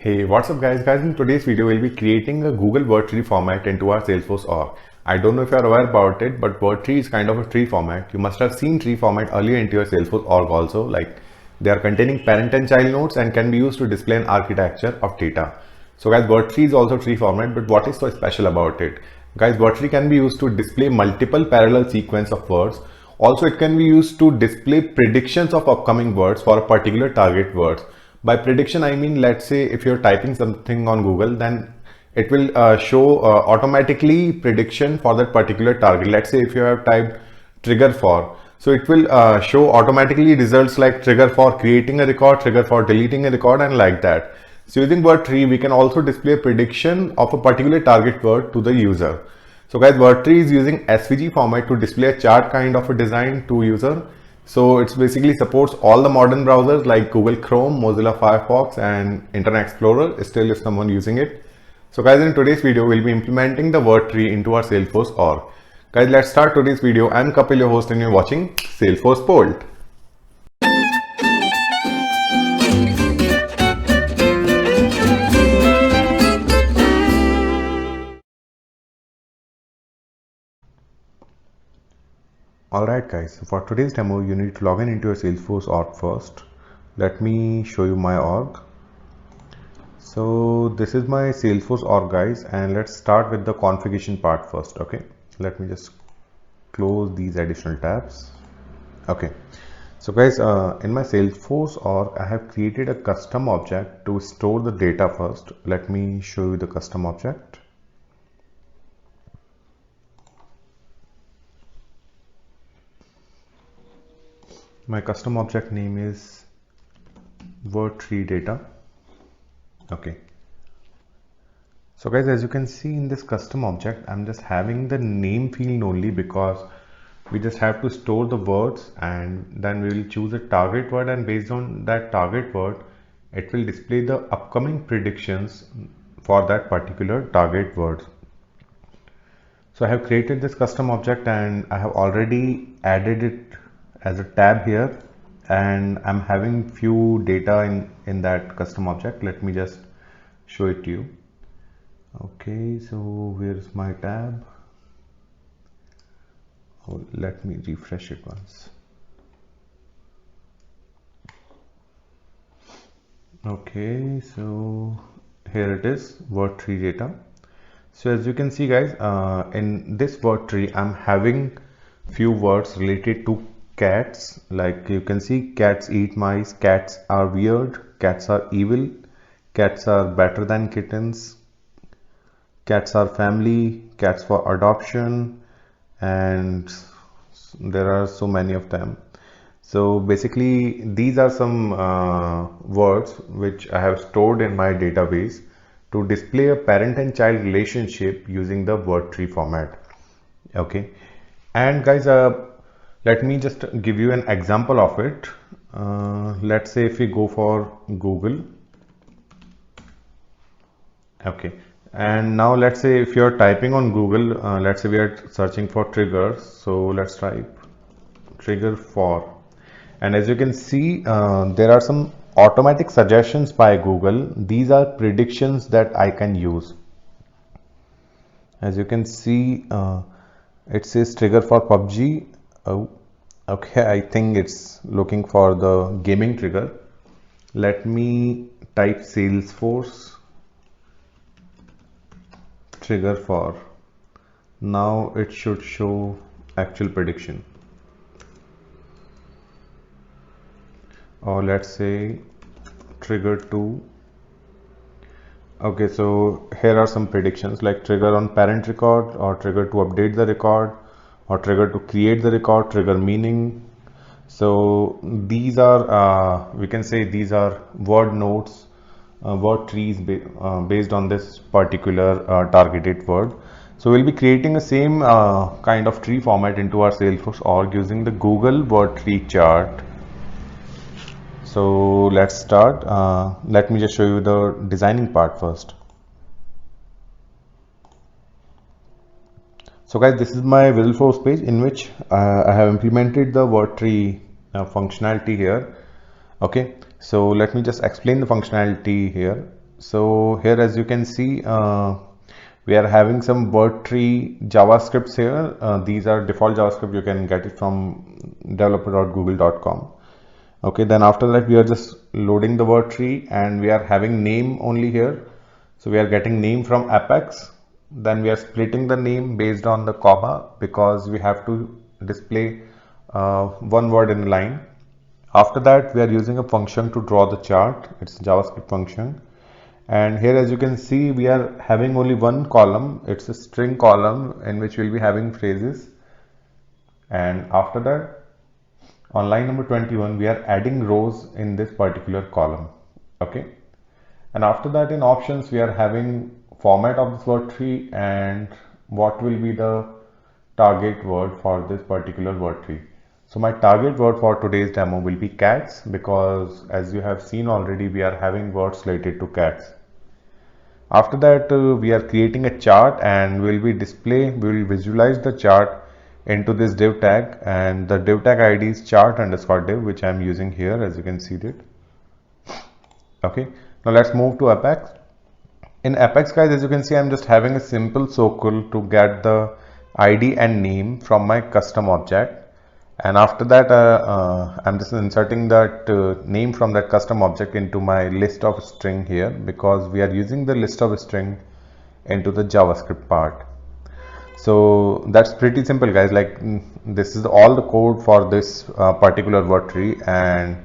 Hey, what's up guys, in today's video we'll be creating a Google Word tree format into our Salesforce org. I don't know if you're aware about it, but Word tree is kind of a tree format. You must have seen tree format earlier into your Salesforce org also, like they are containing parent and child nodes and can be used to display an architecture of data. So guys, Word tree is also tree format, but what is so special about it? Guys, Word tree can be used to display multiple parallel sequence of words. Also, it can be used to display predictions of upcoming words for a particular target words. By prediction, I mean, let's say if you're typing something on Google, then it will show automatically prediction for that particular target. Let's say if you have typed trigger for, so it will show automatically results like trigger for creating a record, trigger for deleting a record, and like that. So using word tree, we can also display a prediction of a particular target word to the user. So guys, word tree is using SVG format to display a chart kind of a design to user. So it's basically supports all the modern browsers like Google Chrome, Mozilla Firefox and Internet Explorer still if someone using it. So guys, in today's video, we'll be implementing the word tree into our Salesforce org. Guys, let's start today's video. I'm Kapil, your host, and you're watching Salesforce Bolt. Alright guys, so for today's demo, you need to log in into your Salesforce org first. Let me show you my org. So this is my Salesforce org guys, and let's start with the configuration part first. Okay, let me just close these additional tabs. Okay, so guys, in my Salesforce org, I have created a custom object to store the data first. Let me show you the custom object. My custom object name is word tree data. Okay, so guys, as you can see in this custom object, I'm just having the name field only because we just have to store the words and then we will choose a target word, and based on that target word it will display the upcoming predictions for that particular target word. So I have created this custom object and I have already added it as a tab here, and I'm having few data in that custom object. Let me just show it to you. Okay, so where's my tab? Oh, let me refresh it once. Okay, so here it is, word tree data. So as you can see guys, in this word tree I'm having few words related to cats. Like you can see, cats eat mice, cats are weird, cats are evil, cats are better than kittens, cats are family, cats for adoption, and there are so many of them. So basically these are some words which I have stored in my database to display a parent and child relationship using the word tree format. Okay, and guys, let me just give you an example of it. Let's say if we go for Google. Okay, and now let's say if you're typing on Google, let's say we are searching for triggers. So let's type trigger for, and as you can see, there are some automatic suggestions by Google. These are predictions that I can use. As you can see, it says trigger for PUBG. Oh, okay, I think it's looking for the gaming trigger. Let me type Salesforce trigger for. Now it should show actual prediction. Or let's say trigger to. Okay, so here are some predictions like trigger on parent record, or trigger to update the record, or trigger to create the record, trigger meaning. So these are we can say these are word nodes, word trees based on this particular targeted word. So we'll be creating the same kind of tree format into our Salesforce org using the Google word tree chart. So let's start. Let me just show you the designing part first. So guys, this is my Visualforce page in which I have implemented the word tree functionality here. Okay, so let me just explain the functionality here. So here, as you can see, we are having some word tree JavaScripts here. These are default JavaScript. You can get it from developer.google.com. Okay, then after that we are just loading the word tree and we are having name only here. So we are getting name from Apex. Then we are splitting the name based on the comma because we have to display one word in a line. After that, we are using a function to draw the chart. It's a JavaScript function. And here, as you can see, we are having only one column. It's a string column in which we'll be having phrases. And after that, on line number 21, we are adding rows in this particular column. Okay. And after that, in options, we are having format of this word tree and what will be the target word for this particular word tree. So my target word for today's demo will be cats, because as you have seen already, we are having words related to cats. After that, we are creating a chart and we will visualize the chart into this div tag, and the div tag ID is chart_div, which I am using here, as you can see it. Okay, now let's move to Apex. In Apex, guys, as you can see, I'm just having a simple SOQL to get the ID and name from my custom object. And after that, I'm just inserting that name from that custom object into my list of string here, because we are using the list of string into the JavaScript part. So that's pretty simple, guys. Like this is all the code for this particular word tree. And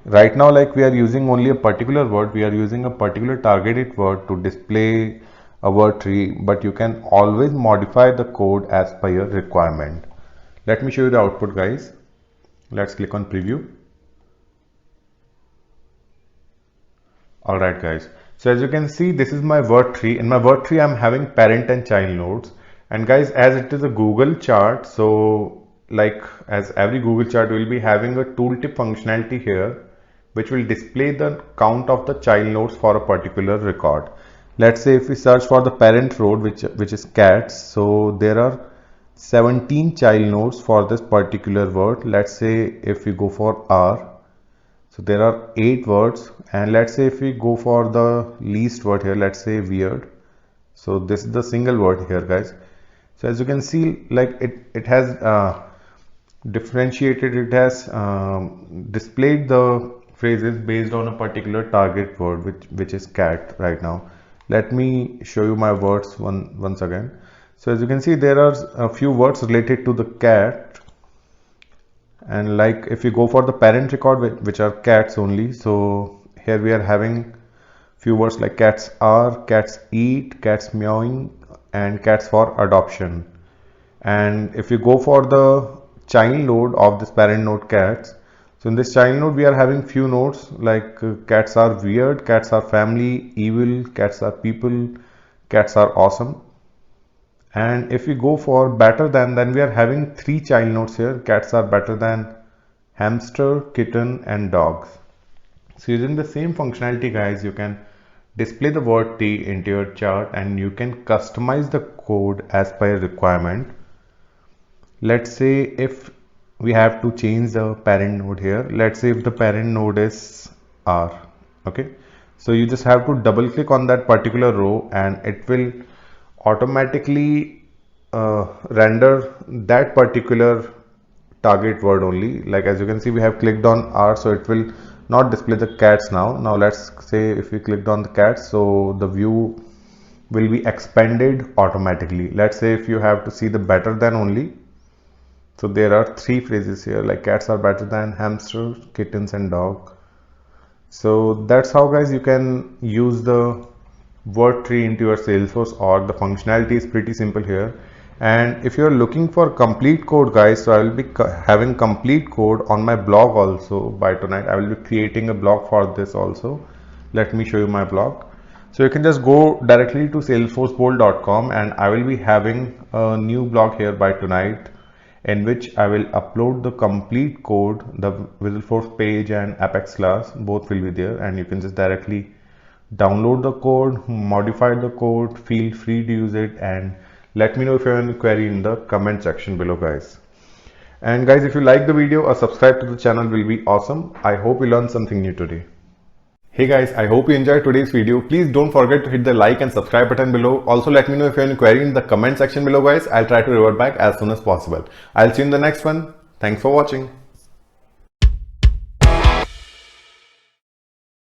right now, like we are using only a particular word, we are using a particular targeted word to display a word tree, but you can always modify the code as per your requirement. Let me show you the output, guys. Let's click on preview. All right, guys. So as you can see, this is my word tree. In my word tree, I'm having parent and child nodes. And guys, as it is a Google chart, so like as every Google chart, we'll be having a tooltip functionality here, which will display the count of the child nodes for a particular record. Let's say if we search for the parent node, which is cats, so there are 17 child nodes for this particular word. Let's say if we go for R, so there are 8 words, and let's say if we go for the least word here, let's say weird, so this is the single word here, guys. So as you can see, like it has differentiated, it has displayed the phrases based on a particular target word, which is cat right now. Let me show you my words once again. So as you can see, there are a few words related to the cat, and like if you go for the parent record, which are cats only, so here we are having few words like cats are, cats eat, cats meowing, and cats for adoption. And if you go for the child node of this parent node cats, so in this child node we are having few nodes like cats are weird, cats are family, evil, cats are people, cats are awesome. And if we go for better than, then we are having 3 child nodes here. Cats are better than hamster, kitten, and dogs. So using the same functionality, guys, you can display the word tree into your chart and you can customize the code as per your requirement. Let's say if we have to change the parent node here, let's say if the parent node is R, okay, so you just have to double click on that particular row and it will automatically render that particular target word only. Like as you can see, we have clicked on R, so it will not display the cats now. Now let's say if we clicked on the cats, so the view will be expanded automatically. Let's say if you have to see the better than only, so there are 3 phrases here like cats are better than hamster, kittens, and dog. So that's how, guys, you can use the word tree into your Salesforce org. The functionality is pretty simple here. And if you're looking for complete code, guys, so I will be having complete code on my blog also by tonight. I will be creating a blog for this also. Let me show you my blog. So you can just go directly to salesforcebolt.com and I will be having a new blog here by tonight, in which I will upload the complete code. The Visualforce page and Apex class both will be there, and you can just directly download the code, modify the code, feel free to use it, and let me know if you have any query in the comment section below, guys. And guys, if you like the video, a subscribe to the channel will be awesome. I hope you learned something new today. Hey guys, I hope you enjoyed today's video. Please don't forget to hit the like and subscribe button below. Also let me know if you have any query in the comment section below guys. I'll try to revert back as soon as possible. I'll see you in the next one. Thanks for watching.